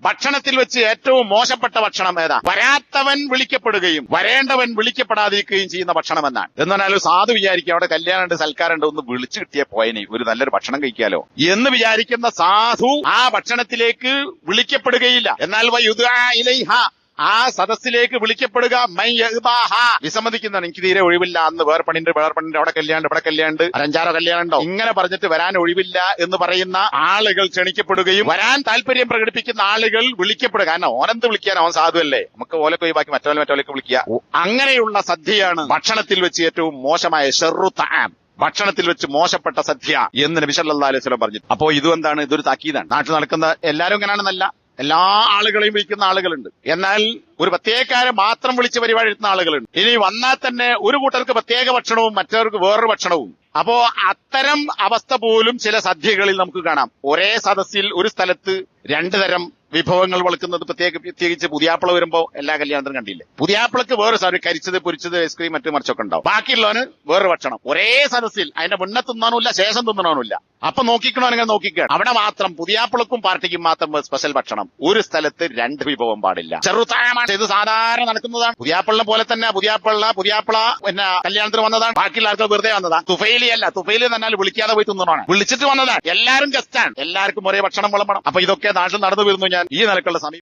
ഭക്ഷണത്തിൽ വെച്ച് ഏറ്റവും മോശപ്പെട്ട ഭക്ഷണം ഏതാ? വരാത്തവൻ വിളിക്കപ്പെടുകയും വരേണ്ടവൻ വിളിക്കപ്പെടാതിരിക്കുകയും ചെയ്യുന്ന ഭക്ഷണം എന്നാണ്. എന്നാൽ സാധു വിചാരിക്കും അവിടെ കല്യാണമുണ്ട് സൽക്കാരുണ്ട് ഒന്ന് വിളിച്ചു കിട്ടിയ പോയനെ ഒരു നല്ലൊരു ഭക്ഷണം കഴിക്കാലോ എന്ന് വിചാരിക്കുന്ന സാധു ആ ഭക്ഷണത്തിലേക്ക് വിളിക്കപ്പെടുകയില്ല. എന്നാൽ ആ സദസ്സിലേക്ക് വിളിക്കപ്പെടുക വിസമ്മതിക്കുന്നതാണ്. എനിക്ക് തീരെ ഒഴിവില്ല, അന്ന് വേറെ പണിണ്ട് അവിടെ കല്യാണ്ട് ഇവിടെ കല്യാണ്ട് അഞ്ചാറോ കല്യാണം ഉണ്ടോ ഇങ്ങനെ പറഞ്ഞിട്ട് വരാൻ ഒഴിവില്ല എന്ന് പറയുന്ന ആളുകൾ ക്ഷണിക്കപ്പെടുകയും വരാൻ താല്പര്യം പ്രകടിപ്പിക്കുന്ന ആളുകൾ വിളിക്കപ്പെടുക. കാരണം ഓനെന്ത് വിളിക്കാൻ, അവൻ സാധുവല്ലേ, നമുക്ക് ഓലൊക്കെ ഒഴിവാക്കി മറ്റോലേക്ക് വിളിക്കുക. അങ്ങനെയുള്ള സദ്യയാണ് ഭക്ഷണത്തിൽ വെച്ച് ഏറ്റവും മോശമായ ഷർറു തആം, ഭക്ഷണത്തിൽ വെച്ച് മോശപ്പെട്ട സദ്യ എന്ന് നബി സല്ലല്ലാഹു അലൈഹി വസല്ലം പറഞ്ഞു. അപ്പോ എന്താണ്? ഇതൊരു താക്കീതാണ്. നാട്ടിൽ നടക്കുന്ന എല്ലാവരും ഇങ്ങനെയാണെന്നല്ല, എല്ലാ ആളുകളെയും വിളിക്കുന്ന ആളുകളുണ്ട്. എന്നാൽ ഒരു പ്രത്യേകക്കാരെ മാത്രം വിളിച്ച് പരിപാടി എടുക്കുന്ന ആളുകളുണ്ട്. ഇനി വന്നാൽ തന്നെ ഒരു കൂട്ടർക്ക് പ്രത്യേക ഭക്ഷണവും മറ്റവർക്ക് വേറൊരു ഭക്ഷണവും. അപ്പോ അത്തരം അവസ്ഥ പോലും ചില സദ്യകളിൽ നമുക്ക് കാണാം. ഒരേ സദസ്സിൽ ഒരു സ്ഥലത്ത് രണ്ടു തരം വിഭവങ്ങൾ വളക്കുന്നത് പ്രത്യേകിച്ച് പുതിയാപ്പിള വരുമ്പോ എല്ലാ കല്യാണത്തിനും കണ്ടില്ലേ, പുതിയാപ്പിളക്ക് വേറെ സാധനം, കരിച്ചത് പൊരിച്ചത് ഐസ്ക്രീം മറ്റു മറിച്ചൊക്കെ ഉണ്ടാവും, ബാക്കിയുള്ളവന് വേറെ ഭക്ഷണം. ഒരേ സദസ്സിൽ അതിന്റെ മുന്നേ തിന്നാനുമില്ല ശേഷം തിന്നണമില്ല. അപ്പൊ നോക്കിക്കണമെങ്കിൽ നോക്കിക്കുക, അവിടെ മാത്രം പുതിയാപ്പിളക്കും പാർട്ടിക്കും മാത്രം സ്പെഷ്യൽ ഭക്ഷണം, ഒരു സ്ഥലത്ത് രണ്ട് വിഭവം പാടില്ല. ചെറുതായമാണ് ഇത് സാധാരണ നടക്കുന്നതാണ്. പുതിയാപ്പിളിനെ പോലെ തന്നെ പുതിയാപ്പിള പിന്നെ കല്യാണത്തിന് വന്നതാണ്, ബാക്കിയുള്ള ആൾക്കാർ വെറുതെ വന്നതാണ്. തുഫൈലിയല്ല, തുഫൈലി എന്നാൽ വിളിക്കാതെ പോയി തിന്നണമാണ്, വിളിച്ചിട്ട് വന്നതാണ്. എല്ലാവരും ഗസ്റ്റാണ്, എല്ലാവർക്കും ഒരേ ഭക്ഷണം വിളമ്പണം. അപ്പൊ ഇതൊക്കെ നാട്ടിൽ നടന്നു വരുന്നു. ഞാൻ ഈ നിലക്കുള്ള സമീപം